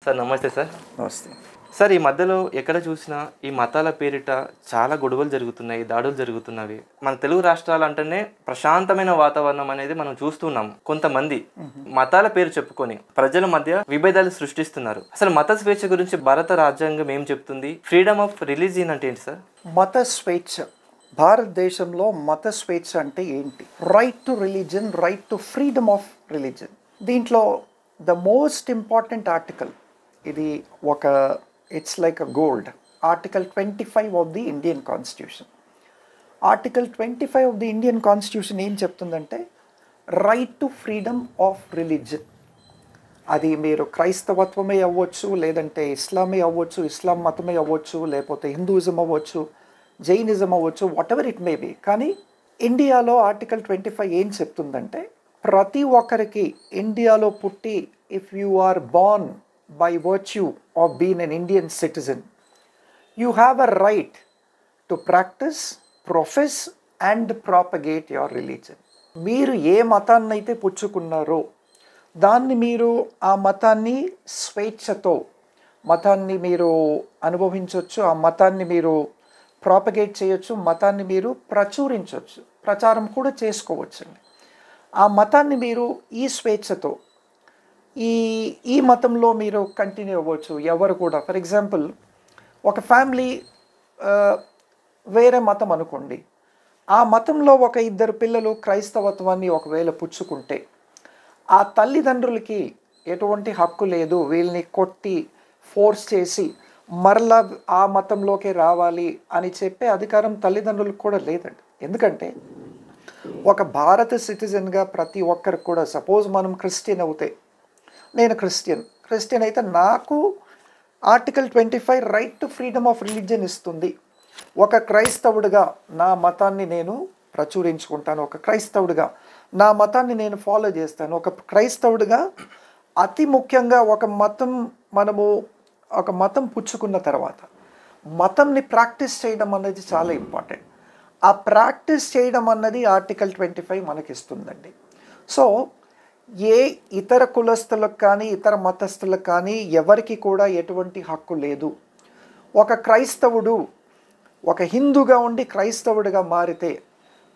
Sir నమస్తే sir. నమస్తే sir, ఈ మధ్యలో ఎక్కడ చూసినా ఈ మతాల పేరిట చాలా గొడవలు జరుగుతున్నాయి, దాడులు జరుగుతున్నవి. మన తెలుగు రాష్ట్రాలు అంటేనే ప్రశాంతమైన వాతావరణం అనేది మనం చూస్తున్నాం. కొంతమంది మతాల పేరు చెప్పుకొని ప్రజల మధ్య విభేదాలు సృష్టిస్తున్నారు. అసలు మత స్వేచ్ఛ గురించి భారత రాజ్యాంగం ఏం చెప్తుంది? ఫ్రీడమ్ ఆఫ్ రిలీజియన్ అంటే ఏంటి సార్? మత స్వేచ్ఛ, భారతదేశంలో మత స్వేచ్ఛ అంటే ఏంటి? Right to religion, right to freedom of religion. దీంట్లో ద మోస్ట్ ఇంపార్టెంట్ ఆర్టికల్, ఇది ఒక it's like a gold, article 25 of the Indian constitution. Article 25 of the Indian constitution ఏం చెప్తుందంటే right to freedom of religion. అది మీరు క్రైస్తవత్వమే అవ్వచ్చు, లేదంటే ఇస్లామే అవ్వచ్చు, ఇస్లాం మతమే అవ్వచ్చు, లేకపోతే హిందూయిజం అవ్వచ్చు, జైనిజం అవ్వచ్చు, what ever it may be. కానీ ఇండియాలో ఆర్టికల్ 25 ఏం చెప్తుందంటే ప్రతి ఒక్కరికి ఇండియాలో పుట్టి, if you are born by virtue of being an Indian citizen, you have a right to practice, profess and propagate your religion. మీరు ఏ మతాన్ని అయితే పుచ్చుకున్నారో దాన్ని మీరు ఆ మతాన్ని స్వేచ్ఛతో మతాన్ని మీరు అనుభవించవచ్చు, ఆ మతాన్ని మీరు ప్రాపగేట్ చేయొచ్చు, మతాన్ని మీరు ప్రచురించవచ్చు, ప్రచారం కూడా చేసుకోవచ్చు. ఆ మతాన్ని మీరు ఈ స్వేచ్ఛతో ఈ మతంలో మీరు కంటిన్యూ అవ్వచ్చు. ఎవరు కూడా, ఫర్ ఎగ్జాంపుల్ ఒక ఫ్యామిలీ వేరే మతం అనుకోండి, ఆ మతంలో ఒక ఇద్దరు పిల్లలు క్రైస్తవత్వాన్ని ఒకవేళ పుచ్చుకుంటే ఆ తల్లిదండ్రులకి ఎటువంటి హక్కు లేదు వీళ్ళని కొట్టి ఫోర్స్ చేసి మరలా ఆ మతంలోకి రావాలి అని చెప్పే అధికారం తల్లిదండ్రులకు కూడా లేదండి. ఎందుకంటే ఒక భారత సిటిజన్గా ప్రతి ఒక్కరికి కూడా, సపోజ్ మనం క్రిస్టియన్ అవుతే, నేను క్రిస్టియన్ అయితే నాకు article 25 right to freedom of religion ఇస్తుంది. ఒక క్రైస్తవుడిగా నా మతాన్ని నేను ప్రచురించుకుంటాను, ఒక క్రైస్తవుడిగా నా మతాన్ని నేను ఫాలో చేస్తాను. ఒక క్రైస్తవుడిగా అతి ముఖ్యంగా మనము ఒక మతం పుచ్చుకున్న తర్వాత మతంని ప్రాక్టీస్ చేయడం అన్నది చాలా ఇంపార్టెంట్. ఆ ప్రాక్టీస్ చేయడం అన్నది ఆర్టికల్ 25 మనకి ఇస్తుందండి. సో ఏ ఇతర కులస్తులకు కానీ ఇతర మతస్థులకు కానీ ఎవరికి కూడా ఎటువంటి హక్కు లేదు. ఒక క్రైస్తవుడు ఒక హిందూగా ఉండి క్రైస్తవుడిగా మారితే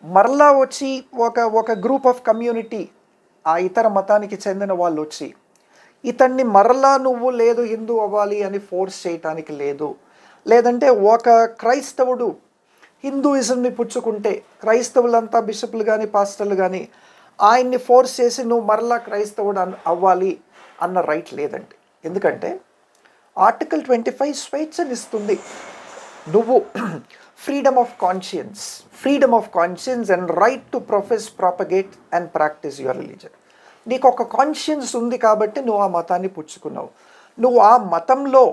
మరలా వచ్చి ఒక గ్రూప్ ఆఫ్ కమ్యూనిటీ, ఆ ఇతర మతానికి చెందిన వాళ్ళు వచ్చి ఇతన్ని మరలా నువ్వు లేదు హిందూ అవ్వాలి అని ఫోర్స్ చేయటానికి లేదు. లేదంటే ఒక క్రైస్తవుడు హిందూయిజంని పుచ్చుకుంటే క్రైస్తవులంతా బిషప్లు కానీ పాస్టర్లు కానీ ఆయన్ని ఫోర్స్ చేసి నువ్వు మరలా క్రైస్తవుడు అవ్వాలి అన్న రైట్ లేదండి. ఎందుకంటే ఆర్టికల్ 25 స్వేచ్ఛనిస్తుంది. నువ్వు freedom of conscience and right to profess, propagate and practice your religion. నీకు ఒక కాన్షియన్స్ ఉంది కాబట్టి నువ్వు ఆ మతాన్ని పుచ్చుకున్నావు. నువ్వు ఆ మతంలో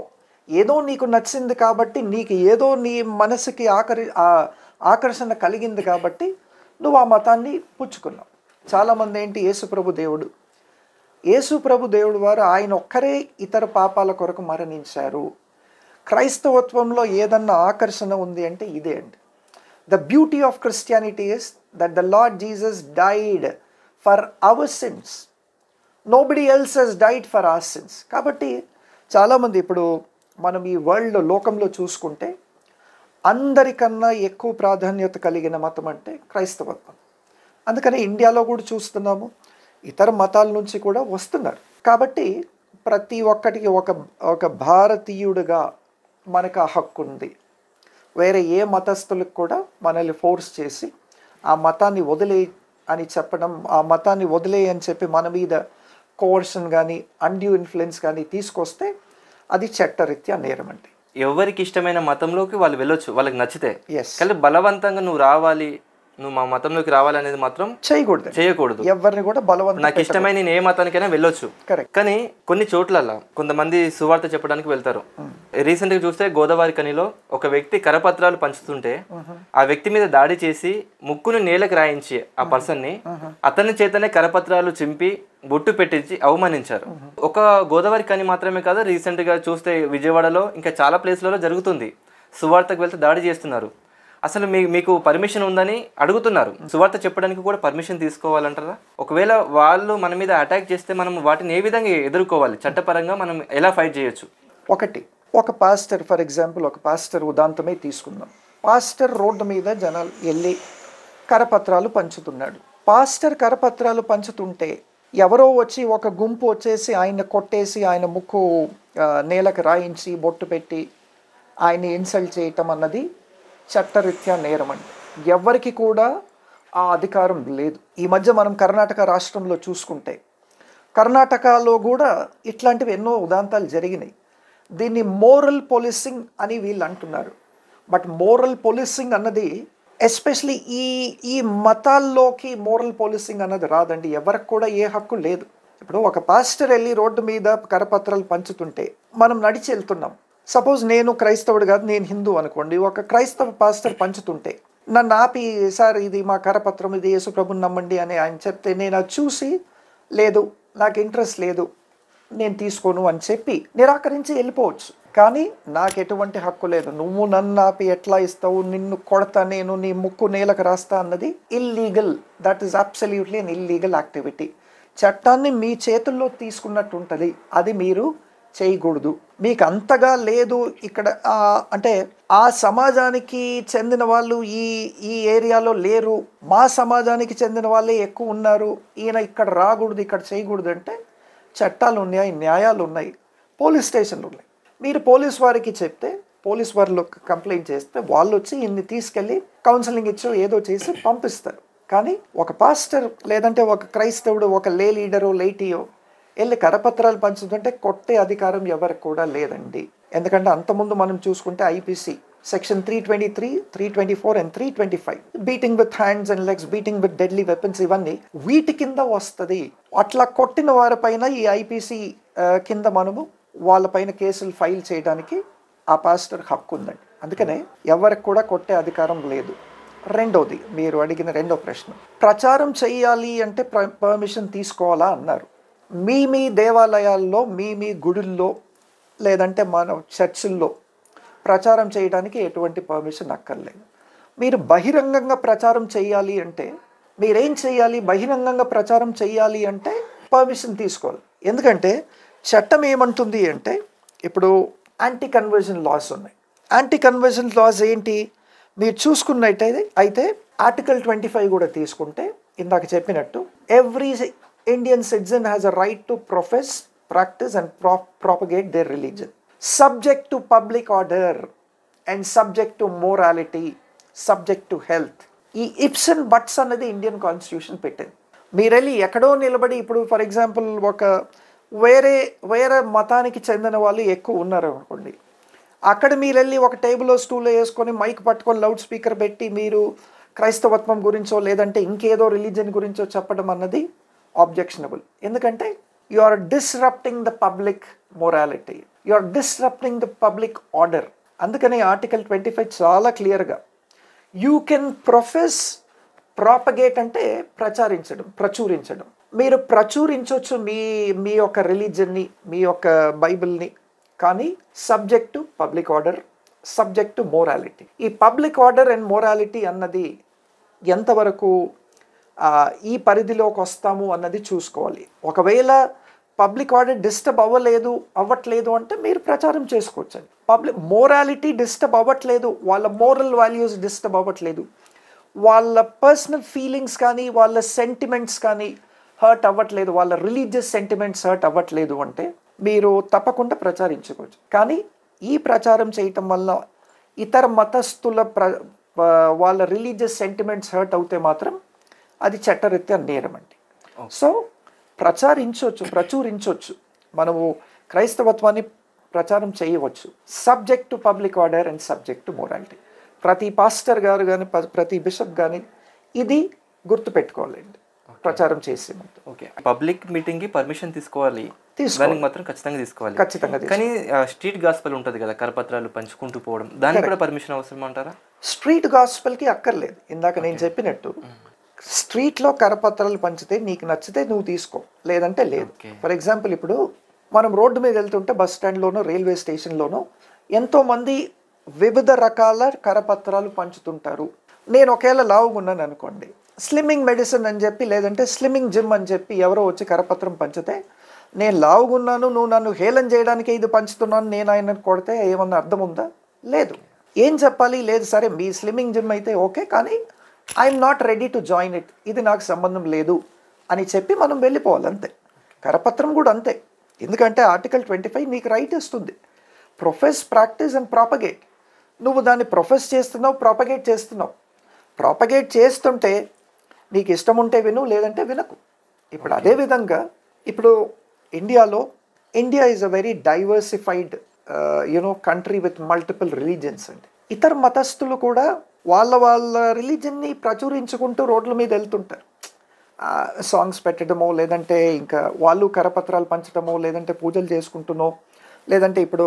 ఏదో నీకు నచ్చింది కాబట్టి, నీకు ఏదో నీ మనసుకి ఆకర్షణ కలిగింది కాబట్టి నువ్వు ఆ మతాన్ని పుచ్చుకున్నావు. చాలామంది ఏంటి, యేసుప్రభు దేవుడు వారు ఆయన ఒక్కరే ఇతర పాపాల కొరకు మరణించారు. క్రైస్తవత్వంలో ఏదన్నా ఆకర్షణ ఉంది అంటే ఇదే అండి. The beauty of Christianity is that the lord Jesus died for our sins. Nobody else has died for our sins. కాబట్టి చాలామంది ఇప్పుడు మనం ఈ వరల్డ్లో, లోకంలో చూసుకుంటే అందరికన్నా ఎక్కువ ప్రాధాన్యత కలిగిన మతం అంటే క్రైస్తవత్వం. అందుకని ఇండియాలో కూడా చూస్తున్నాము, ఇతర మతాల నుంచి కూడా వస్తున్నారు. కాబట్టి ప్రతి ఒక్కటికి ఒక భారతీయుడిగా మనకు ఆ హక్కు ఉంది. వేరే ఏ మతస్థులకు కూడా మనల్ని ఫోర్స్ చేసి ఆ మతాన్ని వదిలే అని చెప్పడం, ఆ మతాన్ని వదిలే అని చెప్పి మన మీద కోర్షన్ కానీ అన్డ్యూ ఇన్ఫ్లుయెన్స్ కానీ తీసుకొస్తే అది చట్టరీత్యా నేరం అండి. ఎవరికి ఇష్టమైన మతంలోకి వాళ్ళు వెళ్ళొచ్చు, వాళ్ళకి నచ్చితే. ఎస్. కానీ బలవంతంగా నువ్వు మా మతంలోకి రావాలనేది మాత్రం చేయకూడదు. ఎవరిని కూడా బలవంతం, నాకు ఇష్టమైన నేను ఏ మతానికైనా వెళ్ళొచ్చు. కరెక్ట్. కానీ కొన్ని చోట్ల కొంతమంది సువార్త చెప్పడానికి వెళ్తారు. రీసెంట్ గా చూస్తే గోదావరి కనిలో ఒక వ్యక్తి కరపత్రాలు పంచుతుంటే ఆ వ్యక్తి మీద దాడి చేసి ముక్కును నేలకు రాయించి ఆ పర్సన్ ని అతని చేతనే కరపత్రాలు చింపి బొట్టు పెట్టించి అవమానించారు. ఒక గోదావరి కని మాత్రమే కాదు, రీసెంట్ గా చూస్తే విజయవాడలో ఇంకా చాలా ప్లేస్లలో జరుగుతుంది. సువార్తకు వెళ్తే దాడి చేస్తున్నారు. అసలు మీకు పర్మిషన్ ఉందని అడుగుతున్నారు, సువార్త చెప్పడానికి కూడా పర్మిషన్ తీసుకోవాలంటారా? ఒకవేళ వాళ్ళు మన మీద అటాక్ చేస్తే మనం వాటిని ఏ విధంగా ఎదుర్కోవాలి? చట్టపరంగా మనం ఎలా ఫైట్ చేయొచ్చు? ఒక పాస్టర్, ఫర్ ఎగ్జాంపుల్ ఒక పాస్టర్ ఉదాంతమే తీసుకుందాం. పాస్టర్ రోడ్డు మీద జనాలు వెళ్ళి కరపత్రాలు పంచుతున్నాడు. పాస్టర్ కరపత్రాలు పంచుతుంటే ఎవరో వచ్చి ఒక గుంపు వచ్చేసి ఆయన కొట్టేసి ఆయన ముక్కు నేలకు రాయించి బొట్టు పెట్టి ఆయన్ని ఇన్సల్ట్ చేయటం అన్నది చట్టరీత్యా నేరం అండి. ఎవరికి కూడా ఆ అధికారం లేదు. ఈ మధ్య మనం కర్ణాటక రాష్ట్రంలో చూసుకుంటే కర్ణాటకలో కూడా ఇట్లాంటివి ఎన్నో ఉదాంతాలు జరిగినాయి. దీన్ని మోరల్ పోలీసింగ్ అని వీళ్ళు అంటున్నారు. బట్ మోరల్ పోలీసింగ్ అన్నది ఎస్పెషలీ ఈ మతాల్లోకి మోరల్ పోలీసింగ్ అన్నది రాదండి. ఎవరికి కూడా ఏ హక్కు లేదు. ఇప్పుడు ఒక పాస్టర్ వెళ్ళి రోడ్డు మీద కరపత్రాలు పంచుతుంటే మనం నడిచి వెళ్తున్నాం. సపోజ్ నేను క్రైస్తవుడు కాదు, నేను హిందూ అనుకోండి. ఒక క్రైస్తవ పాస్టర్ పంచుతుంటే నన్ను ఆపి, సార్ ఇది మా కరపత్రం, ఇది యేసు ప్రభుని నమ్మండి అని ఆయన చెప్తే నేను అది చూసి లేదు నాకు ఇంట్రెస్ట్ లేదు నేను తీసుకోను అని చెప్పి నిరాకరించి వెళ్ళిపోవచ్చు. కానీ నాకు ఎటువంటి హక్కు లేదు. నువ్వు నన్ను ఆపి ఎట్లా ఇస్తావు, నిన్ను కొడతా, నేను నీ ముక్కు నేలకు రాస్తా అన్నది illegal. That is absolutely an illegal activity. చట్టాన్ని మీ చేతుల్లో తీసుకున్నట్టు ఉంటుంది. అది మీరు చేయకూడదు. మీకు అంతగా లేదు ఇక్కడ అంటే ఆ సమాజానికి చెందిన వాళ్ళు ఈ ఏరియాలో లేరు, మా సమాజానికి చెందిన వాళ్ళే ఎక్కువ ఉన్నారు, ఈయన ఇక్కడ రాకూడదు ఇక్కడ చేయకూడదు అంటే చట్టాలు ఉన్నాయి, న్యాయాలు ఉన్నాయి, పోలీస్ స్టేషన్లు ఉన్నాయి. మీరు పోలీస్ వారికి చెప్తే పోలీస్ వారిలో కంప్లైంట్ చేస్తే వాళ్ళు వచ్చి ఇన్ని తీసుకెళ్ళి కౌన్సిలింగ్ ఇచ్చో ఏదో చేసి పంపిస్తారు. కానీ ఒక పాస్టర్ లేదంటే ఒక క్రైస్తవుడు, ఒక లే లీడరో లేటీయో వెళ్ళి కరపత్రాలు పంచుతుంటే కొట్టే అధికారం ఎవరికి కూడా లేదండి. ఎందుకంటే అంతకుముందు మనం చూసుకుంటే IPC section 323, 324 and 325 beating with hands and legs, beating with deadly weapons, ఇవన్నీ వీటి కింద వస్తుంది. అట్లా కొట్టిన వారిపైన ఈ ఐపీసీ కింద మనము వాళ్ళపైన కేసులు ఫైల్ చేయడానికి ఆ పాస్టర్ హక్కు ఉందండి. అందుకనే ఎవరికి కూడా కొట్టే అధికారం లేదు. రెండోది, మీరు అడిగిన రెండో ప్రశ్న, ప్రచారం చేయాలి అంటే పర్మిషన్ తీసుకోవాలా అన్నారు. మీ దేవాలయాల్లో, మీ గుడుల్లో లేదంటే మన చర్చిల్లో ప్రచారం చేయడానికి ఎటువంటి పర్మిషన్ అక్కర్లేదు. మీరు బహిరంగంగా ప్రచారం చేయాలి అంటే మీరేం చేయాలి? బహిరంగంగా ప్రచారం చేయాలి అంటే పర్మిషన్ తీసుకోవాలి. ఎందుకంటే చట్టం ఏమంటుంది అంటే, ఇప్పుడు యాంటీ కన్వర్జన్ లాస్ ఉన్నాయి. యాంటీ కన్వర్జన్ లాస్ ఏంటి మీరు చూసుకున్నట్టయితే అయితే ఆర్టికల్ 25 కూడా తీసుకుంటే ఇందాక చెప్పినట్టు every Indian citizen has a right to profess, practice and propagate their religion, subject to public order and subject to morality, subject to health. ఈ ఇఫ్స్ అండ్ బట్స్ అన్నది ఇండియన్ కాన్స్టిట్యూషన్ పెట్టింది. మీరు వెళ్ళి ఎక్కడో నిలబడి, ఇప్పుడు ఫర్ ఎగ్జాంపుల్ ఒక వేరే మతానికి చెందిన వాళ్ళు ఎక్కువ ఉన్నారు అనుకోండి, అక్కడ మీరు వెళ్ళి ఒక టేబుల్లో స్టూల్లో వేసుకొని మైక్ పట్టుకొని లౌడ్ స్పీకర్ పెట్టి మీరు క్రైస్తవత్వం గురించో లేదంటే ఇంకేదో రిలీజన్ గురించో చెప్పడం అన్నది ఆబ్జెక్షనబుల్. ఎందుకంటే you are disrupting the public morality, you are disrupting the public order. అందుకని ఆర్టికల్ 25 చాలా క్లియర్గా యూ కెన్ ప్రొఫెస్, ప్రాపగేట్ అంటే ప్రచురించడం. మీరు ప్రచురించవచ్చు మీ యొక్క రిలీజన్ని, మీ యొక్క బైబిల్ని, కానీ subject to public order, subject to morality. ఈ పబ్లిక్ ఆర్డర్ అండ్ మోరాలిటీ అన్నది ఎంతవరకు ఈ పరిధిలోకి వస్తాము అన్నది చూసుకోవాలి. ఒకవేళ పబ్లిక్ ఆర్డర్ డిస్టర్బ్ అవ్వట్లేదు అంటే మీరు ప్రచారం చేసుకోవచ్చండి. పబ్లిక్ మోరాలిటీ డిస్టర్బ్ అవ్వట్లేదు, వాళ్ళ మోరల్ వాల్యూస్ డిస్టర్బ్ అవ్వట్లేదు, వాళ్ళ పర్సనల్ ఫీలింగ్స్ కానీ వాళ్ళ సెంటిమెంట్స్ కానీ హర్ట్ అవ్వట్లేదు, వాళ్ళ రిలీజియస్ సెంటిమెంట్స్ హర్ట్ అవ్వట్లేదు అంటే మీరు తప్పకుండా ప్రచారించుకోవచ్చు. కానీ ఈ ప్రచారం చేయటం వల్ల ఇతర మతస్థుల వాళ్ళ రిలీజియస్ సెంటిమెంట్స్ హర్ట్ అవుతే మాత్రం అది చట్టరీత్యా నేరం అండి. సో ప్రచురించవచ్చు, మనము క్రైస్తవత్వాన్ని ప్రచారం చేయవచ్చు, subject to public order and subject to morality. ప్రతి పాస్టర్ గారు కానీ ప్రతి బిషప్ కానీ ఇది గుర్తుపెట్టుకోవాలండి ప్రచారం చేసే ముందు. ఓకే, పబ్లిక్ మీటింగ్కి పర్మిషన్ తీసుకోవాలి, దానికి మాత్రం ఖచ్చితంగా తీసుకోవాలి. కానీ స్ట్రీట్ గాస్పెల్ ఉంటుంది కదా, కరపత్రాలు పంచుకుంటూ పోవడం, దానికి కూడా పర్మిషన్ అవసరం అంటారా? స్ట్రీట్ గాస్పెల్కి అక్కర్లేదు. ఇందాక నేను చెప్పినట్టు స్ట్రీట్లో కరపత్రాలు పంచితే నీకు నచ్చితే నువ్వు తీసుకో, లేదంటే లేదు. ఫర్ ఎగ్జాంపుల్, ఇప్పుడు మనం రోడ్డు మీద వెళ్తుంటే బస్ స్టాండ్లోనో రైల్వే స్టేషన్లోనో ఎంతోమంది వివిధ రకాల కరపత్రాలు పంచుతుంటారు. నేను ఒకవేళ లావుగున్నాను అనుకోండి, స్లిమ్మింగ్ మెడిసిన్ అని చెప్పి లేదంటే స్లిమ్మింగ్ జిమ్ అని చెప్పి ఎవరో వచ్చి కరపత్రం పంచితే, నేను లావుగున్నాను, నువ్వు నన్ను హేళన చేయడానికి ఇది పంచుతున్నాను, నేను ఆయన కొడితే ఏమన్నా అర్థం ఉందా? లేదు. ఏం చెప్పాలి? లేదు సరే మీ స్లిమ్మింగ్ జిమ్ అయితే ఓకే, కానీ I'm not ready to join it, ఇది నాకు సంబంధం లేదు అని చెప్పి మనం వెళ్ళిపోవాలి అంతే. కరపత్రం కూడా అంతే. ఎందుకంటే ఆర్టికల్ 25 నీకు రైట్ ఇస్తుంది, ప్రొఫెస్, ప్రాక్టీస్ అండ్ ప్రాపగేట్. నువ్వు దాన్ని ప్రొఫెస్ చేస్తున్నావు, ప్రాపగేట్ చేస్తున్నావు. ప్రాపగేట్ చేస్తుంటే నీకు ఇష్టం ఉంటే విను, లేదంటే వినకు. ఇప్పుడు అదేవిధంగా ఇప్పుడు India is a very diversified country with multiple religions అండి. ఇతర మతస్థులు కూడా వాళ్ళ రిలీజన్ని ప్రచురించుకుంటూ రోడ్ల మీద వెళ్తుంటారు. సాంగ్స్ పెట్టడమో, లేదంటే ఇంకా వాళ్ళు కరపత్రాలు పంచడమో, లేదంటే పూజలు చేసుకుంటున్నో, లేదంటే ఇప్పుడు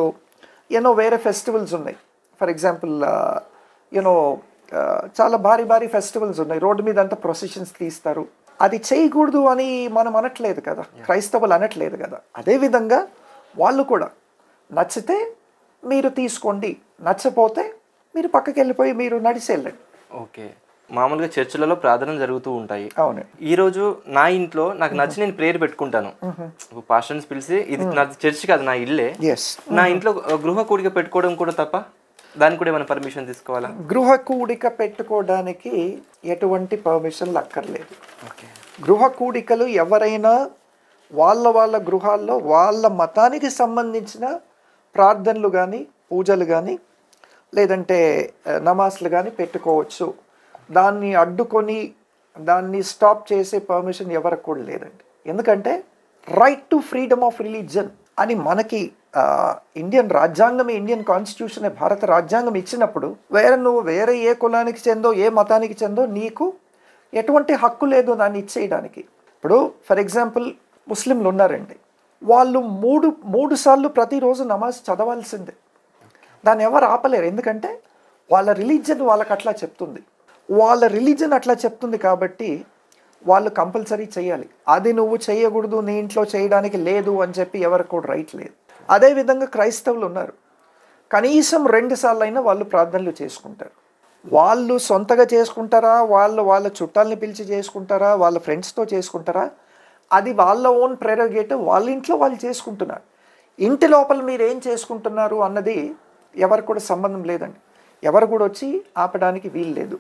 వేరే ఫెస్టివల్స్ ఉన్నాయి. ఫర్ ఎగ్జాంపుల్ చాలా భారీ ఫెస్టివల్స్ ఉన్నాయి, రోడ్డు మీద అంతా ప్రొసెషన్స్ తీస్తారు. అది చేయకూడదు అని మనం అనట్లేదు కదా, క్రైస్తవులు అనట్లేదు కదా. అదేవిధంగా వాళ్ళు కూడా నచ్చితే మీరు తీసుకోండి, నచ్చపోతే మీరు పక్కకి వెళ్ళిపోయి మీరు నడిచి వెళ్ళండి. ఓకే. మామూలుగా చర్చిలలో ప్రార్థనలు జరుగుతూ ఉంటాయి. అవును. ఈరోజు నా ఇంట్లో నాకు నచ్చి నేను ప్రేయర్ పెట్టుకుంటాను. పాస్టర్ని పిలిచి, ఇది నా చర్చ్ కాదు, నా ఇల్లే, నా ఇంట్లో గృహ కూడిక పెట్టుకోవడం కూడా తప్ప? దానికి కూడా ఏమైనా పర్మిషన్ తీసుకోవాలా? గృహ కూడిక పెట్టుకోవడానికి ఎటువంటి పర్మిషన్లు అక్కర్లేదు. గృహ కూడికలు ఎవరైనా వాళ్ళ గృహాల్లో వాళ్ళ మతానికి సంబంధించిన ప్రార్థనలు కానీ, పూజలు కానీ, లేదంటే నమాజ్లు కానీ పెట్టుకోవచ్చు. దాన్ని అడ్డుకొని దాన్ని స్టాప్ చేసే పర్మిషన్ ఎవరికి కూడా లేదండి. ఎందుకంటే right to freedom of religion అని మనకి ఇండియన్ రాజ్యాంగమే, ఇండియన్ కాన్స్టిట్యూషన్, భారత రాజ్యాంగం ఇచ్చినప్పుడు నువ్వు వేరే ఏ కులానికి చెందో, ఏ మతానికి చెందో నీకు ఎటువంటి హక్కు లేదు దాన్ని ఇచ్చేయడానికి. ఇప్పుడు ఫర్ ఎగ్జాంపుల్ ముస్లింలు ఉన్నారండి, వాళ్ళు మూడు సార్లు ప్రతిరోజు నమాజ్ చదవాల్సిందే. దాన్ని ఎవరు ఆపలేరు. ఎందుకంటే వాళ్ళ రిలీజన్ వాళ్ళకి అట్లా చెప్తుంది. వాళ్ళ రిలీజన్ అట్లా చెప్తుంది కాబట్టి వాళ్ళు కంపల్సరీ చేయాలి. అది నువ్వు చేయకూడదు, నీ ఇంట్లో చేయడానికి లేదు అని చెప్పి ఎవరికి కూడా రైట్ లేదు. అదేవిధంగా క్రైస్తవులు ఉన్నారు, కనీసం 2 సార్లు అయినా వాళ్ళు ప్రార్థనలు చేసుకుంటారు. వాళ్ళు సొంతగా చేసుకుంటారా, వాళ్ళ చుట్టాలని పిలిచి చేసుకుంటారా, వాళ్ళ ఫ్రెండ్స్తో చేసుకుంటారా, అది వాళ్ళ ఓన్ ప్రెరోగేటివ్. వాళ్ళ ఇంట్లో వాళ్ళు చేసుకుంటున్నారు. ఇంటి లోపల మీరు ఏం చేసుకుంటున్నారు అన్నది ఎవరికి కూడా సంబంధం లేదండి. ఎవరు కూడా వచ్చి ఆపడానికి వీలు లేదు.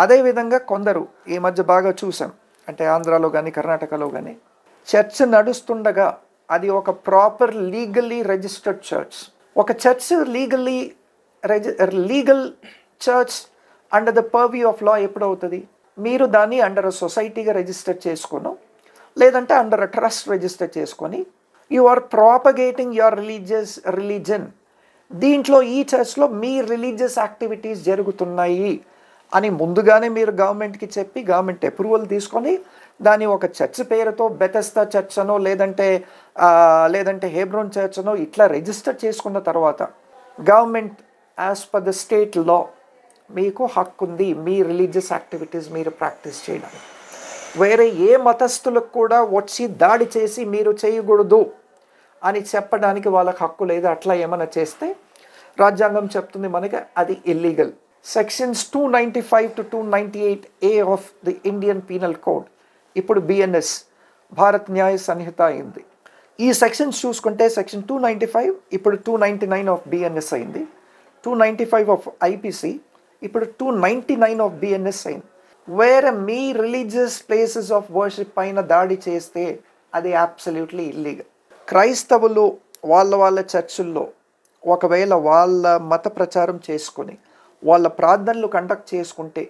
అదేవిధంగా కొందరు ఈ మధ్య బాగా చూసాం, అంటే ఆంధ్రాలో కానీ కర్ణాటకలో కానీ చర్చ్ నడుస్తుండగా అది ఒక ప్రాపర్ లీగల్లీ రిజిస్టర్డ్ చర్చ్. ఒక church legal church under the purview of law ఎప్పుడవుతుంది? మీరు దాన్ని అండర్ అ సొసైటీగా రిజిస్టర్ చేసుకోను, లేదంటే అండర్ అ ట్రస్ట్ రిజిస్టర్ చేసుకొని you are propagating your religion. దీంట్లో ఈ చర్చ్లో మీ రిలీజియస్ యాక్టివిటీస్ జరుగుతున్నాయి అని ముందుగానే మీరు గవర్నమెంట్కి చెప్పి గవర్నమెంట్ అప్రూవల్ తీసుకొని దాన్ని ఒక చర్చ్ పేరుతో బెతెస్దా చర్చ్ అనో, లేదంటే హెబ్రోన్ చర్చ్ అనో ఇట్లా రిజిస్టర్ చేసుకున్న తర్వాత government as per the state law మీకు హక్కు ఉంది మీ రిలీజియస్ యాక్టివిటీస్ మీరు ప్రాక్టీస్ చేయడానికి. వేరే ఏ మతస్థులకు కూడా వచ్చి దాడి చేసి మీరు చేయకూడదు అని చెప్పడానికి వాళ్ళకి హక్కు లేదు. అట్లా ఏమైనా చేస్తే రాజ్యాంగం చెప్తుంది మనకి అది illegal. Sections 295 to 298A of the Indian penal code, ఇప్పుడు BNS భారత్ న్యాయ సంహిత అయింది. ఈ సెక్షన్స్ చూసుకుంటే సెక్షన్ 295 ఇప్పుడు 299 ఆఫ్ BNS అయింది, 295 ఆఫ్ IPC ఇప్పుడు 299 ఆఫ్ BNS అయింది. వేరే మీ రిలీజియస్ ప్లేసెస్ ఆఫ్ వర్షిప్ పైన దాడి చేస్తే అది అబ్సల్యూట్లీ ఇల్లీగల్. క్రైస్తవులు వాళ్ళ చర్చుల్లో ఒకవేళ వాళ్ళ మత ప్రచారం చేసుకొని వాళ్ళ ప్రార్థనలు కండక్ట్ చేసుకుంటే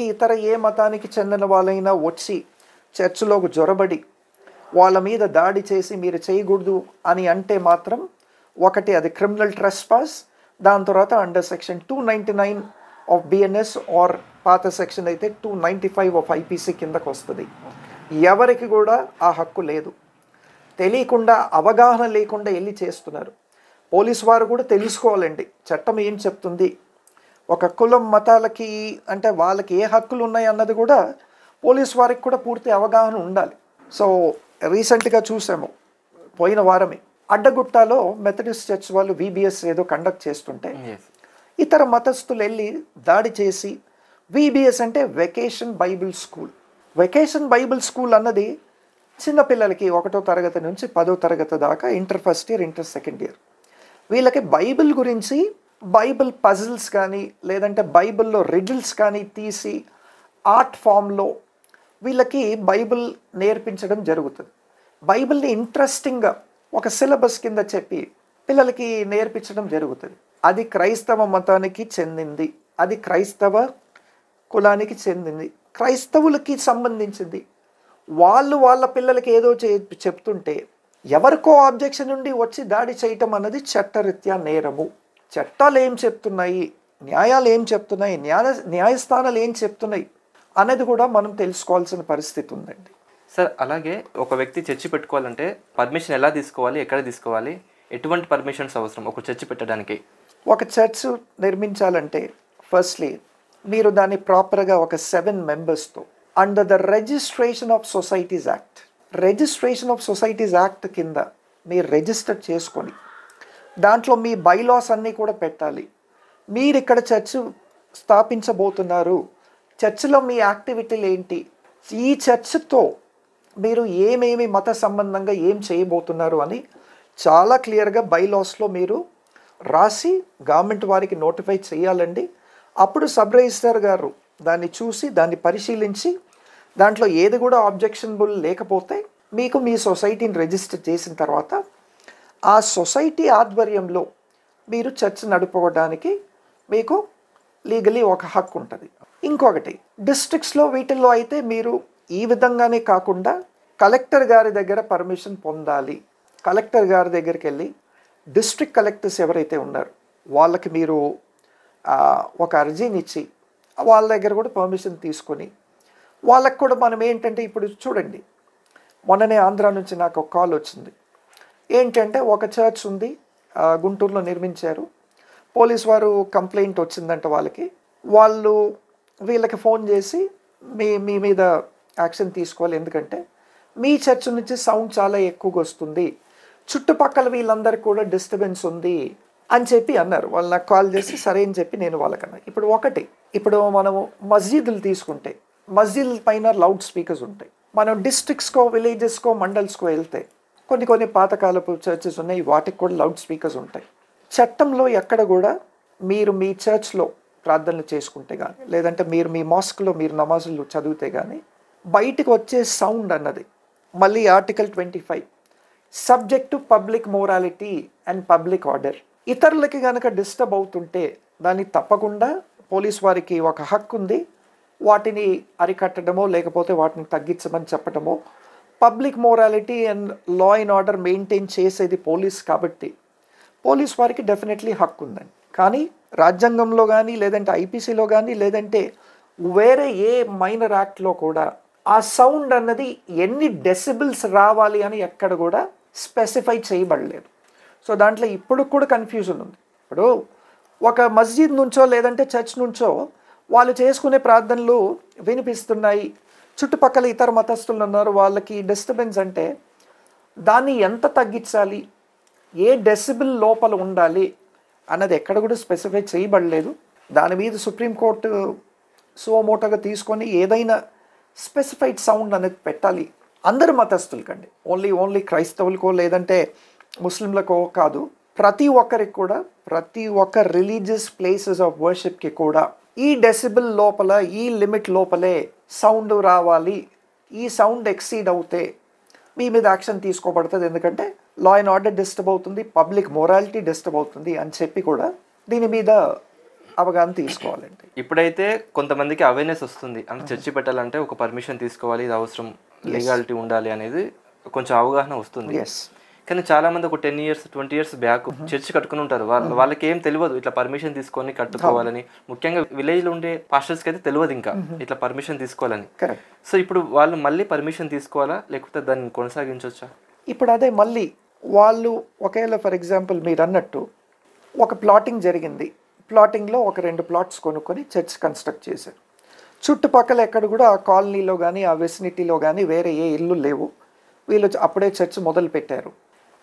ఇతర ఏ మతానికి చెందిన వాళ్ళైనా వచ్చి చర్చిలోకి జొరబడి వాళ్ళ మీద దాడి చేసి మీరు చేయకూడదు అని అంటే మాత్రం ఒకటి అది క్రిమినల్ ట్రెస్పాస్, దాని తర్వాత under section 299 of BNS or పాత సెక్షన్ అయితే 295 ఆఫ్ IPC కిందకు వస్తుంది. ఎవరికి కూడా ఆ హక్కు లేదు. తెలియకుండా అవగాహన లేకుండా వెళ్ళి చేస్తున్నారు. పోలీసు వారు కూడా తెలుసుకోవాలండి చట్టం ఏం చెప్తుంది, ఒక కులం మతాలకి అంటే వాళ్ళకి ఏ హక్కులు ఉన్నాయి అన్నది కూడా పోలీసు వారికి కూడా పూర్తి అవగాహన ఉండాలి. సో రీసెంట్గా చూసాము పోయిన వారమే అడ్డగుట్టాలో మెథడిస్ట్ చర్చ్ వాళ్ళు VBS ఏదో కండక్ట్ చేస్తుంటే ఎస్. ఇతర మతస్థులు వెళ్ళి దాడి చేసి, VBS అంటే vacation Bible school. Vacation Bible school అన్నది చిన్నపిల్లలకి 1వ తరగతి నుంచి 10వ తరగతి దాకా, inter first year, inter second year, వీళ్ళకి బైబిల్ గురించి బైబిల్ పజిల్స్ కానీ లేదంటే బైబిల్లో రిడిల్స్ కానీ తీసి ఆర్ట్ ఫామ్లో వీళ్ళకి బైబిల్ నేర్పించడం జరుగుతుంది. బైబిల్ని ఇంట్రెస్టింగ్గా ఒక సిలబస్ కింద చెప్పి పిల్లలకి నేర్పించడం జరుగుతుంది. అది క్రైస్తవ మతానికి చెందింది, అది క్రైస్తవ కులానికి చెందింది, క్రైస్తవులకి సంబంధించింది. వాళ్ళు వాళ్ళ పిల్లలకి ఏదో చెప్తుంటే ఎవరికో ఆబ్జెక్షన్ నుండి వచ్చి దాడి చేయటం అన్నది చట్టరీత్యా నేరము. చట్టాలు ఏం చెప్తున్నాయి, న్యాయాలు ఏం చెప్తున్నాయి, న్యాయస్థానాలు ఏం చెప్తున్నాయి అనేది కూడా మనం తెలుసుకోవాల్సిన పరిస్థితి ఉందండి. సార్, అలాగే ఒక వ్యక్తి చర్చి పెట్టుకోవాలంటే పర్మిషన్ ఎలా తీసుకోవాలి, ఎక్కడ తీసుకోవాలి, ఎటువంటి పర్మిషన్స్ అవసరం ఒక చర్చి పెట్టడానికి? ఒక చర్చ్ నిర్మించాలంటే ఫస్ట్లీ మీరు దాన్ని ప్రాపర్గా ఒక 7 మెంబర్స్తో under the registration of societies act, registration of societies act కింద మీరు రిజిస్టర్ చేసుకొని దాంట్లో మీ బైలాస్ అన్నీ కూడా పెట్టాలి. మీరు ఇక్కడ చర్చ్ స్థాపించబోతున్నారు, చర్చిలో మీ యాక్టివిటీలు ఏంటి, ఈ చర్చ్తో మీరు ఏమేమి మత సంబంధంగా ఏం చేయబోతున్నారు అని చాలా క్లియర్గా బైలాస్లో మీరు రాసి గవర్నమెంట్ వారికి నోటిఫై చేయాలండి. అప్పుడు సబ్ రిజిస్ట్రార్ గారు దాన్ని చూసి దాన్ని పరిశీలించి దాంట్లో ఏది కూడా ఆబ్జెక్షనబుల్ లేకపోతే మీకు మీ సొసైటీని రిజిస్టర్ చేసిన తర్వాత ఆ సొసైటీ ఆధ్వర్యంలో మీరు చర్చ్ నడుపుకోవడానికి మీకు లీగలీ ఒక హక్కు ఉంటుంది. ఇంకొకటి డిస్ట్రిక్ట్స్లో వీటిల్లో అయితే మీరు ఈ విధంగానే కాకుండా కలెక్టర్ గారి దగ్గర పర్మిషన్ పొందాలి. కలెక్టర్ గారి దగ్గరికి వెళ్ళి డిస్ట్రిక్ట్ కలెక్టర్స్ ఎవరైతే ఉన్నారో వాళ్ళకి మీరు ఒక అర్జీని ఇచ్చి వాళ్ళ దగ్గర కూడా పర్మిషన్ తీసుకొని వాళ్ళకి కూడా మనం ఏంటంటే ఇప్పుడు చూడండి, మొన్ననే ఆంధ్ర నుంచి నాకు ఒక కాల్ వచ్చింది. ఏంటంటే ఒక చర్చ్ ఉంది గుంటూరులో నిర్మించారు, పోలీస్ వారు కంప్లైంట్ వచ్చిందంట వాళ్ళకి, వాళ్ళు వీళ్ళకి ఫోన్ చేసి మీ మీద యాక్షన్ తీసుకోవాలి, ఎందుకంటే మీ చర్చ్ నుంచి సౌండ్ చాలా ఎక్కువగా వస్తుంది, చుట్టుపక్కల వీళ్ళందరికీ కూడా డిస్టర్బెన్స్ ఉంది అని చెప్పి అన్నారు. వాళ్ళు నాకు కాల్ చేసి సరే అని చెప్పి నేను వాళ్ళకన్నా. ఇప్పుడు మనము మస్జిద్లు తీసుకుంటే మస్జిద్ పైన లౌడ్ స్పీకర్స్ ఉంటాయి. మనం డిస్ట్రిక్ట్స్కో, విలేజెస్కో, మండల్స్కో వెళ్తే కొన్ని పాతకాలపు చర్చెస్ ఉన్నాయి, వాటికి కూడా లౌడ్ స్పీకర్స్ ఉంటాయి. చట్టంలో ఎక్కడ కూడా మీరు మీ చర్చ్లో ప్రార్థనలు చేసుకుంటే కానీ లేదంటే మీరు మీ మాస్క్లో మీరు నమాజులు చదివితే కానీ బయటకు వచ్చే సౌండ్ అన్నది మళ్ళీ article 25 subject to public morality and public order, ఇతరులకి కనుక డిస్టర్బ్ అవుతుంటే దాన్ని తప్పకుండా పోలీస్ వారికి ఒక హక్కు ఉంది, వాటిని అరికట్టడమో లేకపోతే వాటిని తగ్గించమని చెప్పడమో. Public morality and law and order maintain చేసేది పోలీస్ కాబట్టి పోలీస్ వారికి డెఫినెట్లీ హక్కు ఉందండి. కానీ రాజ్యాంగంలో కానీ లేదంటే ఐపీసీలో కానీ లేదంటే వేరే ఏ మైనర్ యాక్ట్లో కూడా ఆ సౌండ్ అన్నది ఎన్ని డెసిబిల్స్ రావాలి అని ఎక్కడ కూడా స్పెసిఫై చేయబడలేదు. సో దాంట్లో ఇప్పుడు కూడా కన్ఫ్యూజన్ ఉంది. ఇప్పుడు ఒక మస్జిద్ నుంచో లేదంటే చర్చ్ నుంచో వాళ్ళు చేసుకునే ప్రార్థనలు వినిపిస్తున్నాయి, చుట్టుపక్కల ఇతర మతస్థులు ఉన్నారు, వాళ్ళకి డిస్టర్బెన్స్ అంటే దాన్ని ఎంత తగ్గించాలి, ఏ డెసిబిల్ లోపల ఉండాలి అన్నది ఎక్కడ కూడా స్పెసిఫై చేయబడలేదు. దాని మీద సుప్రీంకోర్టు సుమోటోగా తీసుకొని ఏదైనా స్పెసిఫైడ్ సౌండ్ అనేది పెట్టాలి అందరు మతస్థులకండి, ఓన్లీ క్రైస్తవులకో లేదంటే ముస్లింలకో కాదు, ప్రతి ఒక్కరికి కూడా, ప్రతి ఒక్క రిలీజియస్ ప్లేసెస్ ఆఫ్ వర్షిప్కి కూడా ఈ డెసిబుల్ లోపల, ఈ లిమిట్ లోపలే సౌండ్ రావాలి, ఈ సౌండ్ ఎక్సీడ్ అవుతే మీ మీద యాక్షన్ తీసుకోబడుతుంది, ఎందుకంటే లా అండ్ ఆర్డర్ డిస్టర్బ్ అవుతుంది, పబ్లిక్ మొరాలిటీ డిస్టర్బ్ అవుతుంది అని చెప్పి కూడా దీని మీద అవగాహన తీసుకోవాలండి. ఇప్పుడైతే కొంతమందికి అవేర్నెస్ వస్తుంది, అంటే చర్చి పెట్టాలంటే ఒక పర్మిషన్ తీసుకోవాలి, ఇది అవసరం, లీగాలిటీ ఉండాలి అనేది కొంచెం అవగాహన వస్తుంది. కానీ చాలా మంది ఒక 10 years 20 years బ్యాక్ చర్చ్ కట్టుకుని ఉంటారు, వాళ్ళకి ఏం తెలియదు ఇట్లా పర్మిషన్ తీసుకొని కట్టుకోవాలని. ముఖ్యంగా విలేజ్ లో ఉండే పాస్టర్స్కి అయితే తెలియదు ఇంకా ఇట్లా పర్మిషన్ తీసుకోవాలని. సో ఇప్పుడు వాళ్ళు మళ్ళీ పర్మిషన్ తీసుకోవాలా లేకపోతే దాన్ని కొనసాగించవచ్చా? ఇప్పుడు అదే మళ్ళీ వాళ్ళు ఒకవేళ ఫర్ ఎగ్జాంపుల్ మీరు అన్నట్టు ఒక ప్లాటింగ్ జరిగింది, ప్లాటింగ్లో ఒక 2 plots కొనుక్కొని చర్చ్ కన్స్ట్రక్ట్ చేశారు, చుట్టుపక్కల ఎక్కడ కూడా ఆ కాలనీలో కానీ ఆ వెసినిటీలో కానీ వేరే ఏ ఇల్లు లేవు, వీళ్ళు అప్పుడే చర్చ్ మొదలు పెట్టారు,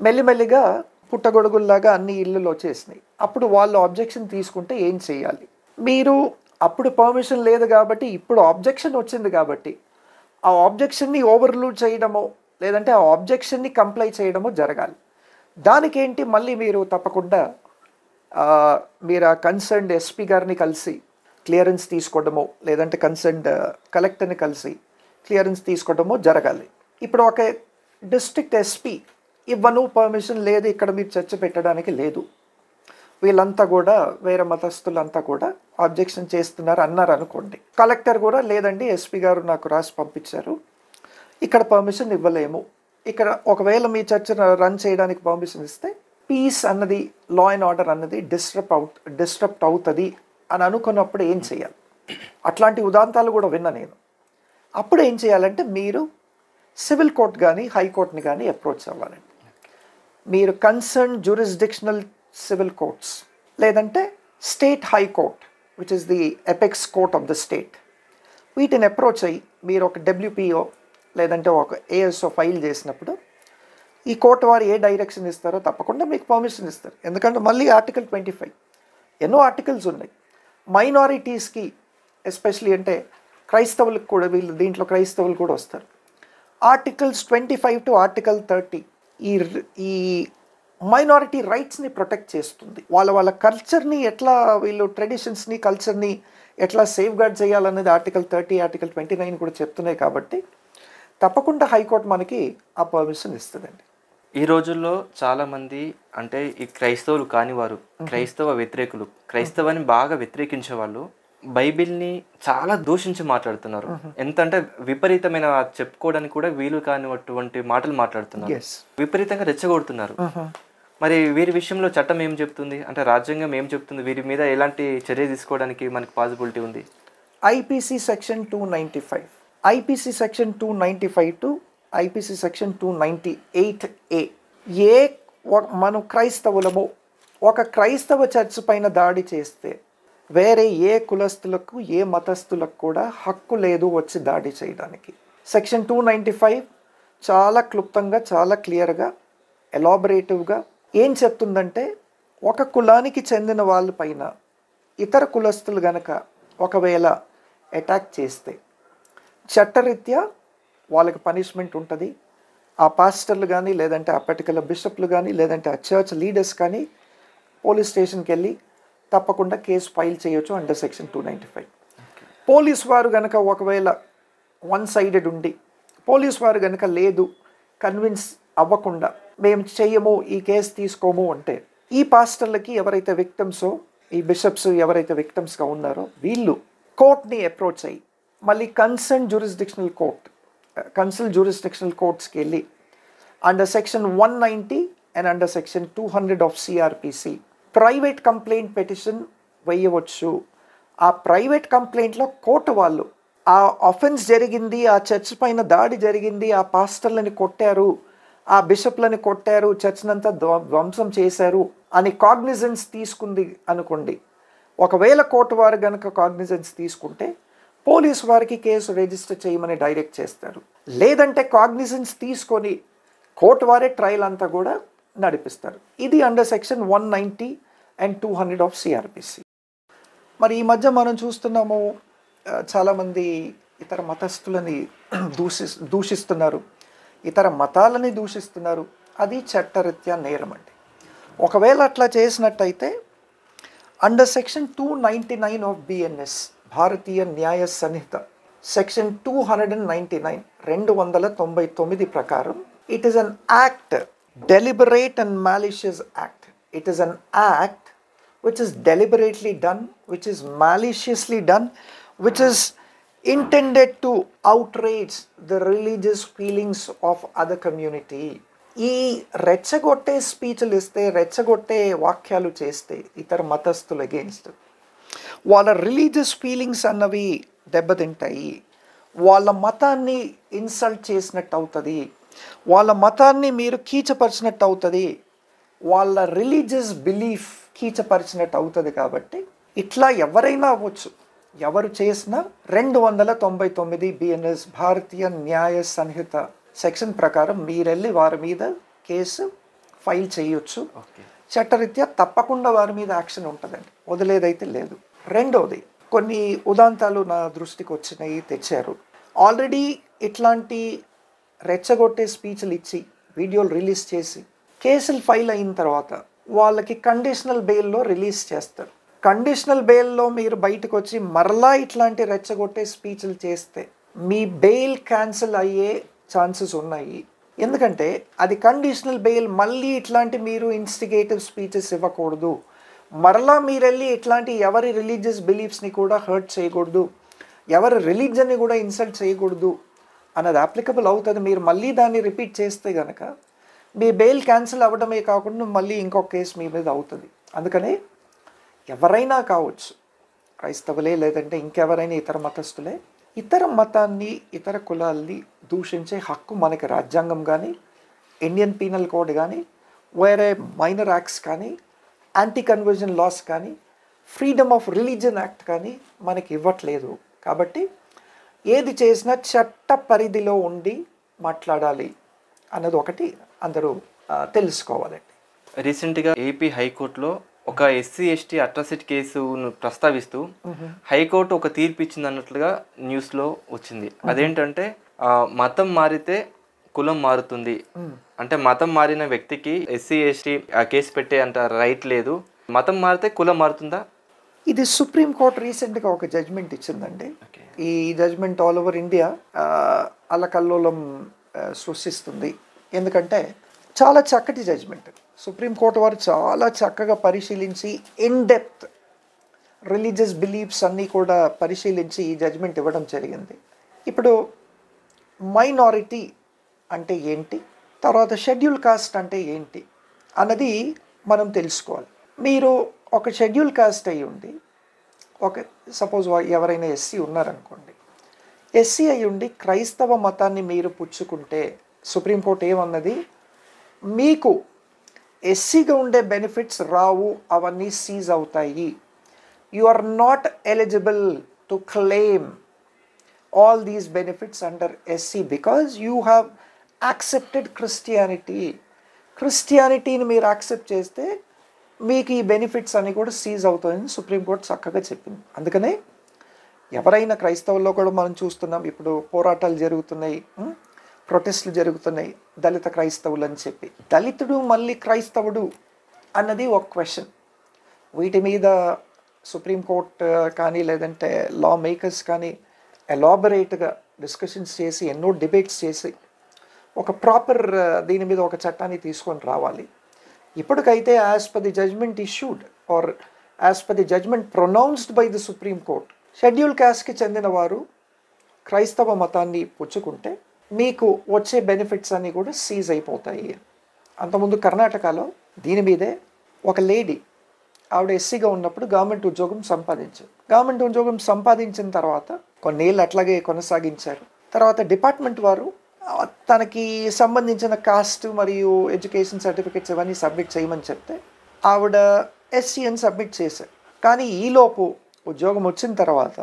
మెల్లిమెల్లిగా పుట్టగొడుగుల్లాగా అన్ని ఇళ్ళలో వచ్చేసినాయి. అప్పుడు వాళ్ళు ఆబ్జెక్షన్ తీసుకుంటే ఏం చేయాలి? మీరు అప్పుడు పర్మిషన్ లేదు కాబట్టి ఇప్పుడు ఆబ్జెక్షన్ వచ్చింది కాబట్టి ఆ ఆబ్జెక్షన్ని ఓవర్రూల్ చేయడమో లేదంటే ఆ ఆబ్జెక్షన్ని కంప్లై చేయడమో జరగాలి. దానికేంటి మళ్ళీ మీరు తప్పకుండా మీరు ఆ కన్సర్న్డ్ ఎస్పీ గారిని కలిసి క్లియరెన్స్ తీసుకోవడమో లేదంటే కన్సర్న్డ్ కలెక్టర్ని కలిసి క్లియరెన్స్ తీసుకోవడమో జరగాలి. ఇప్పుడు ఒక డిస్ట్రిక్ట్ ఎస్పీ ఇవ్వను, పర్మిషన్ లేదు, ఇక్కడ మీరు చర్చ పెట్టడానికి లేదు, వీళ్ళంతా కూడా వేరే మతస్థులంతా కూడా ఆబ్జెక్షన్ చేస్తున్నారు అన్నారు అనుకోండి. కలెక్టర్ కూడా లేదండి ఎస్పీ గారు నాకు రాసి పంపించారు, ఇక్కడ పర్మిషన్ ఇవ్వలేము, ఇక్కడ ఒకవేళ మీ చర్చ రన్ చేయడానికి పర్మిషన్ ఇస్తే పీస్ అన్నది, లా అండ్ ఆర్డర్ అన్నది డిస్టర్బ్ అవుతుంది అని అనుకున్నప్పుడు ఏం చేయాలి? అట్లాంటి ఉదాంతాలు కూడా విన్నా నేను. అప్పుడు ఏం చేయాలంటే మీరు సివిల్ కోర్ట్ కానీ హైకోర్టుని కానీ అప్రోచ్ అవ్వాలండి. మీరు కన్సర్న్ జ్యూరిస్డిక్షనల్ సివిల్ కోర్ట్స్ లేదంటే state high court which is the apex court of the state, వీటిని అప్రోచ్ అయ్యి మీరు ఒక డబ్ల్యూపీఓ లేదంటే ఒక ఏఎస్ఓ ఫైల్ చేసినప్పుడు ఈ కోర్టు వారు ఏ డైరెక్షన్ ఇస్తారో తప్పకుండా మీకు పర్మిషన్ ఇస్తారు. ఎందుకంటే మళ్ళీ ఆర్టికల్ 25 ఎన్నో ఆర్టికల్స్ ఉన్నాయి. మైనారిటీస్కి ఎస్పెషలీ అంటే క్రైస్తవులకు కూడా, వీళ్ళు దీంట్లో క్రైస్తవులు కూడా వస్తారు. ఆర్టికల్స్ 25 టు ఆర్టికల్ 30 ఈ మైనారిటీ రైట్స్ని ప్రొటెక్ట్ చేస్తుంది. వాళ్ళ కల్చర్ని ఎట్లా, వీళ్ళు ట్రెడిషన్స్ని కల్చర్ని ఎట్లా సేఫ్ గార్డ్ చేయాలనేది ఆర్టికల్ 30 ఆర్టికల్ 29 కూడా చెప్తున్నాయి. కాబట్టి తప్పకుండా హైకోర్టు మనకి ఆ పర్మిషన్ ఇస్తుందండి. ఈ రోజుల్లో చాలామంది అంటే ఈ క్రైస్తవులు కాని వారు, క్రైస్తవ వ్యతిరేకులు, క్రైస్తవాన్ని బాగా వ్యతిరేకించే వాళ్ళు బైబిల్ని చాలా దూషించి మాట్లాడుతున్నారు. ఎంత అంటే విపరీతమైన చెప్పుకోవడానికి కూడా వీలు కానిటువంటి మాటలు మాట్లాడుతున్నారు, విపరీతంగా రెచ్చగొడుతున్నారు. మరి వీరి విషయంలో చట్టం ఏం చెప్తుంది, అంటే రాజ్యాంగం ఏం చెప్తుంది? వీరి మీద ఎలాంటి చర్య తీసుకోవడానికి మనకి పాసిబిలిటీ ఉంది? IPC section 295, IPC section 295 to IPC section 298A, మనం క్రైస్తవులము ఒక క్రైస్తవ చర్చ్ పైన దాడి చేస్తే వేరే ఏ కులస్తులకు ఏ మతస్థులకు కూడా హక్కు లేదు వచ్చి దాడి చేయడానికి. సెక్షన్ 295 చాలా క్లుప్తంగా చాలా క్లియర్గా ఎలాబరేటివ్గా ఏం చెప్తుందంటే, ఒక కులానికి చెందిన వాళ్ళ పైన ఇతర కులస్తులు గనక ఒకవేళ అటాక్ చేస్తే చట్టరీత్యా వాళ్ళకి పనిష్మెంట్ ఉంటుంది. ఆ పాస్టర్లు కానీ లేదంటే ఆ పర్టికులర్ బిషప్లు కానీ లేదంటే ఆ చర్చ్ లీడర్స్ కానీ పోలీస్ స్టేషన్కి వెళ్ళి తప్పకుండా కేసు ఫైల్ చేయొచ్చు అండర్ సెక్షన్ 295. పోలీస్ వారు కనుక ఒకవేళ వన్ సైడెడ్ ఉండి పోలీస్ వారు కనుక లేదు, కన్విన్స్ అవ్వకుండా మేము చెయ్యము, ఈ కేసు తీసుకోము అంటే ఈ పాస్టర్లకి ఎవరైతే విక్టమ్సో, ఈ బిషప్స్ ఎవరైతే విక్టమ్స్గా ఉన్నారో వీళ్ళు కోర్ట్ని అప్రోచ్ అయ్యి మళ్ళీ కన్సర్న్ జ్యూరిస్డిక్షనల్ కోర్ట్స్కి వెళ్ళి under section 190 and under section 200 of CrPC private complaint petition వేయవచ్చు. ఆ ప్రైవేట్ కంప్లైంట్లో కోర్టు వాళ్ళు ఆ అఫెన్స్ జరిగింది, ఆ చర్చ్ పైన దాడి జరిగింది, ఆ పాస్టర్లని కొట్టారు, ఆ బిషప్లని కొట్టారు, చర్చ్నంతా ధ్వంసం చేశారు అని కాగ్నిజెన్స్ తీసుకుంది అనుకోండి. ఒకవేళ కోర్టు వారు కనుక కాగ్నిజెన్స్ తీసుకుంటే పోలీసు వారికి కేసు రిజిస్టర్ చేయమని డైరెక్ట్ చేస్తారు. లేదంటే కాగ్నిజెన్స్ తీసుకొని కోర్టు వారే ట్రయల్ అంతా కూడా నడిపిస్తారు. ఇది under section 190 and 200 of CrPC. మరి ఈ మధ్య మనం చూస్తున్నాము, చాలామంది ఇతర మతస్థులని దూషిస్తున్నారు, ఇతర మతాలని దూషిస్తున్నారు. అది చట్టరీత్యా నేరం అండి. ఒకవేళ అట్లా చేసినట్టయితే అండర్ సెక్షన్ 299 ఆఫ్ బిఎన్ఎస్ భారతీయ న్యాయ సంహిత సెక్షన్ 299 299 ప్రకారం it is an act, deliberate and malicious act. It is an act which is deliberately done, which is maliciously done, which is intended to outrage the religious feelings of other community. ఈ రెచ్చగొట్టే స్పీచ్లు ఇస్తే, రెచ్చగొట్టే వాక్యాలు చేస్తే ఇతర మతస్థులు against వాళ్ళ రిలీజియస్ ఫీలింగ్స్ అన్నవి దెబ్బతింటాయి, వాళ్ళ మతాన్ని ఇన్సల్ట్ చేసినట్టు అవుతుంది, వాళ్ళ మతాన్ని మీరు కీచపరిచినట్టు అవుతుంది, వాళ్ళ రిలీజియస్ బిలీఫ్ కీచపరిచినట్టు అవుతుంది. కాబట్టి ఇట్లా ఎవరైనా అవ్వచ్చు, ఎవరు చేసినా 299 బిఎన్ఎస్ భారతీయ న్యాయ సంహిత సెక్షన్ ప్రకారం మీరెళ్ళి వారి మీద కేసు ఫైల్ చేయొచ్చు. ఓకే. చట్టరీత్యా తప్పకుండా వారి మీద యాక్షన్ ఉంటుందండి, వదిలేదైతే లేదు. రెండోది, కొన్ని ఉదాంతాలు నా దృష్టికి వచ్చినాయి, తెచ్చారు. ఆల్రెడీ ఇట్లాంటి రెచ్చగొట్టే స్పీచ్లు ఇచ్చి వీడియోలు రిలీజ్ చేసి కేసులు ఫైల్ అయిన తర్వాత వాళ్ళకి కండిషనల్ బెయిల్లో రిలీజ్ చేస్తారు. కండిషనల్ బెయిల్లో మీరు బయటకు వచ్చి మరలా ఇట్లాంటి రెచ్చగొట్టే స్పీచ్లు చేస్తే మీ బెయిల్ క్యాన్సిల్ అయ్యే ఛాన్సెస్ ఉన్నాయి. ఎందుకంటే అది కండిషనల్ బెయిల్. మళ్ళీ ఇట్లాంటి మీరు ఇన్స్టిగేటివ్ స్పీచెస్ ఇవ్వకూడదు, మరలా మీరు వెళ్ళి ఇట్లాంటి ఎవరి రిలీజియస్ బిలీఫ్స్ని కూడా హర్ట్ చేయకూడదు, ఎవరి రిలీజన్ని కూడా ఇన్సల్ట్ చేయకూడదు అన్నది అప్లికబుల్ అవుతుంది. మీరు మళ్ళీ దాన్ని రిపీట్ చేస్తే కనుక మీ బెయిల్ క్యాన్సిల్ అవ్వడమే కాకుండా మళ్ళీ ఇంకొక కేసు మీ మీద అవుతుంది. అందుకనే ఎవరైనా కావచ్చు, క్రైస్తవులే లేదంటే ఇంకెవరైనా ఇతర మతస్థులే, ఇతర మతాన్ని ఇతర కులాల్ని దూషించే హక్కు మనకి రాజ్యాంగం కానీ, ఇండియన్ పీనల్ కోడ్ కానీ, వేరే మైనర్ యాక్ట్స్ కానీ, యాంటీ కన్వర్జన్ లాస్ కానీ, ఫ్రీడమ్ ఆఫ్ రిలీజన్ యాక్ట్ కానీ మనకి ఇవ్వట్లేదు. కాబట్టి ఏది చేసినా చట్ట పరిధిలో ఉండి మాట్లాడాలి అన్నది ఒకటి అందరూ తెలుసుకోవాలండి. రీసెంట్గా ఏపీ హైకోర్టులో ఒక ఎస్సీ ఎస్టీ అట్రాసిటీ కేసును ప్రస్తావిస్తూ హైకోర్టు ఒక తీర్పు ఇచ్చింది అన్నట్లుగా న్యూస్లో వచ్చింది. అదేంటంటే మతం మారితే కులం మారుతుంది అంటే, మతం మారిన వ్యక్తికి ఎస్సీ ఎస్టీ కేసు పెట్టే అంత రైట్ లేదు, మతం మారితే కులం మారుతుందా? ఇది సుప్రీంకోర్టు రీసెంట్గా ఒక జడ్జ్మెంట్ ఇచ్చిందండి. ఈ జడ్జ్మెంట్ ఆల్ ఓవర్ ఇండియా అల్లకల్లోలం సృష్టిస్తుంది. ఎందుకంటే చాలా చక్కటి జడ్జ్మెంట్. సుప్రీంకోర్టు వారు చాలా చక్కగా పరిశీలించి ఇన్ డెప్త్ రిలీజియస్ బిలీఫ్స్ అన్నీ కూడా పరిశీలించి ఈ జడ్జ్మెంట్ ఇవ్వడం జరిగింది. ఇప్పుడు మైనారిటీ అంటే ఏంటి, తర్వాత షెడ్యూల్ కాస్ట్ అంటే ఏంటి అన్నది మనం తెలుసుకోవాలి. మీరు ఒక షెడ్యూల్ కాస్ట్ అయ్యి ఉండి, ఒక సపోజ్ ఎవరైనా ఎస్సీ ఉన్నారనుకోండి, ఎస్సీ అయ్యి ఉండి క్రైస్తవ మతాన్ని మీరు పుచ్చుకుంటే సుప్రీంకోర్టు ఏమన్నది, మీకు ఎస్సీగా ఉండే బెనిఫిట్స్ రావు, అవన్నీ సీజ్ అవుతాయి. You are not eligible to claim all these benefits under SC because you have accepted క్రిస్టియానిటీని మీరు యాక్సెప్ట్ చేస్తే మీకు ఈ బెనిఫిట్స్ అన్నీ కూడా సీజ్ అవుతాయని సుప్రీంకోర్టు చక్కగా చెప్పింది. అందుకనే ఎవరైనా క్రైస్తవుల్లో కూడా మనం చూస్తున్నాం, ఇప్పుడు పోరాటాలు జరుగుతున్నాయి, ప్రొటెస్టులు జరుగుతున్నాయి, దళిత క్రైస్తవులు అని చెప్పి. దళితుడు మళ్ళీ క్రైస్తవుడు అన్నది ఒక క్వశ్చన్. వీటి మీద సుప్రీంకోర్టు కానీ లేదంటే లా మేకర్స్ కానీ ఎలాబరేట్గా డిస్కషన్స్ చేసి, ఎన్నో డిబేట్స్ చేసి ఒక ప్రాపర్ దీని మీద ఒక చట్టాన్ని తీసుకొని రావాలి. ఇప్పటికైతే as per the judgment issued or as per the judgment pronounced by the supreme court, schedule కాస్ట్కి చెందిన వారు క్రైస్తవ మతాన్ని పుచ్చుకుంటే మీకు వచ్చే బెనిఫిట్స్ అన్నీ కూడా సీజ్ అయిపోతాయి. అంతకుముందు కర్ణాటకలో దీని మీదే ఒక లేడీ, ఆవిడ ఎస్సీగా ఉన్నప్పుడు గవర్నమెంట్ ఉద్యోగం సంపాదించారు. గవర్నమెంట్ ఉద్యోగం సంపాదించిన తర్వాత కొన్నేళ్ళు అట్లాగే కొనసాగించారు. తర్వాత డిపార్ట్మెంట్ వారు తనకి సంబంధించిన కాస్ట్ మరియు ఎడ్యుకేషన్ సర్టిఫికెట్స్ ఇవన్నీ సబ్మిట్ చేయమని చెప్తే ఆవిడ ఎస్సీ అని సబ్మిట్ చేశారు. కానీ ఈలోపు ఉద్యోగం వచ్చిన తర్వాత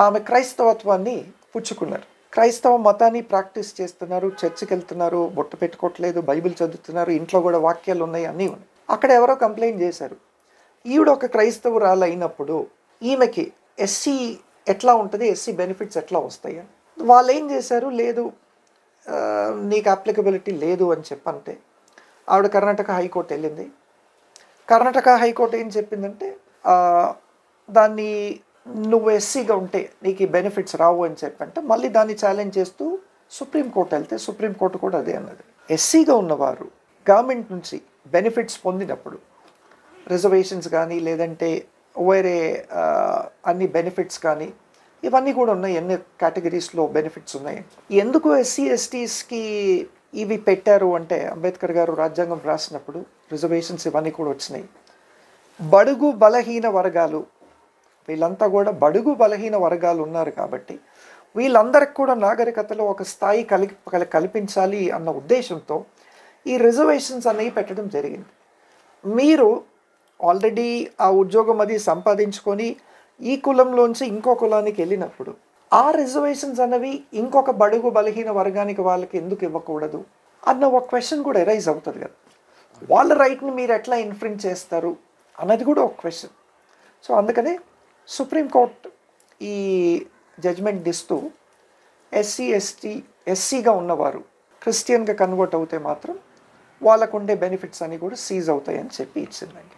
ఆమె క్రైస్తవత్వాన్ని పుచ్చుకున్నారు. క్రైస్తవ మతాన్ని ప్రాక్టీస్ చేస్తున్నారు, చర్చికి వెళ్తున్నారు, బొట్టు పెట్టుకోవట్లేదు, బైబిల్ చదువుతున్నారు, ఇంట్లో కూడా వాక్యాలు ఉన్నాయి, అన్నీ ఉన్నాయి. అక్కడ ఎవరో కంప్లైంట్ చేశారు, ఈవిడ ఒక క్రైస్తవురాలు అయినప్పుడు ఈమెకి ఎస్సీ ఎట్లా ఉంటుంది, ఎస్సీ బెనిఫిట్స్ ఎట్లా వస్తాయి అని. వాళ్ళు ఏం చేశారు, లేదు నీకు అప్లికబిలిటీ లేదు అని చెప్పంటే ఆవిడ కర్ణాటక హైకోర్టు వెళ్ళింది. కర్ణాటక హైకోర్టు ఏం చెప్పిందంటే దాన్ని నువ్వు ఎస్సీగా ఉంటే నీకు ఈ బెనిఫిట్స్ రావు అని చెప్పంటే మళ్ళీ దాన్ని ఛాలెంజ్ చేస్తూ సుప్రీంకోర్టు వెళ్తే సుప్రీంకోర్టు కూడా అదే అన్నది. ఎస్సీగా ఉన్నవారు గవర్నమెంట్ నుంచి బెనిఫిట్స్ పొందినప్పుడు రిజర్వేషన్స్ కానీ లేదంటే వేరే అన్ని బెనిఫిట్స్ కానీ ఇవన్నీ కూడా ఉన్నాయి, ఎన్ని కేటగిరీస్లో బెనిఫిట్స్ ఉన్నాయి. ఎందుకు ఎస్సీ ఎస్టీస్కి ఇవి పెట్టారు అంటే అంబేద్కర్ గారు రాజ్యాంగం రాసినప్పుడు రిజర్వేషన్స్ ఇవన్నీ కూడా వచ్చినాయి. బడుగు బలహీన వర్గాలు, వీళ్ళంతా కూడా బడుగు బలహీన వర్గాలు ఉన్నారు కాబట్టి వీళ్ళందరికి కూడా నాగరికతలో ఒక స్థాయి కల్పించాలి అన్న ఉద్దేశంతో ఈ రిజర్వేషన్స్ అనేవి పెట్టడం జరిగింది. మీరు ఆల్రెడీ ఆ ఉద్యోగం అది సంపాదించుకొని ఈ కులంలోంచి ఇంకో కులానికి వెళ్ళినప్పుడు ఆ రిజర్వేషన్స్ అనేవి ఇంకొక బడుగు బలహీన వర్గానికి వాళ్ళకి ఎందుకు ఇవ్వకూడదు అన్న ఒక క్వశ్చన్ కూడా ఎరైజ్ అవుతుంది కదా. వాళ్ళ రైట్ని మీరు ఎట్లా ఇన్ఫ్రింజ్ చేస్తారు అన్నది కూడా ఒక క్వశ్చన్. సో అందుకనే సుప్రీంకోర్టు ఈ జడ్జ్మెంట్ ఇస్తూ ఎస్సీగా ఉన్నవారు క్రిస్టియన్గా కన్వర్ట్ అవుతే మాత్రం వాళ్ళకు ఉండే బెనిఫిట్స్ అన్నీ కూడా సీజ్ అవుతాయని చెప్పి ఇచ్చిందండి.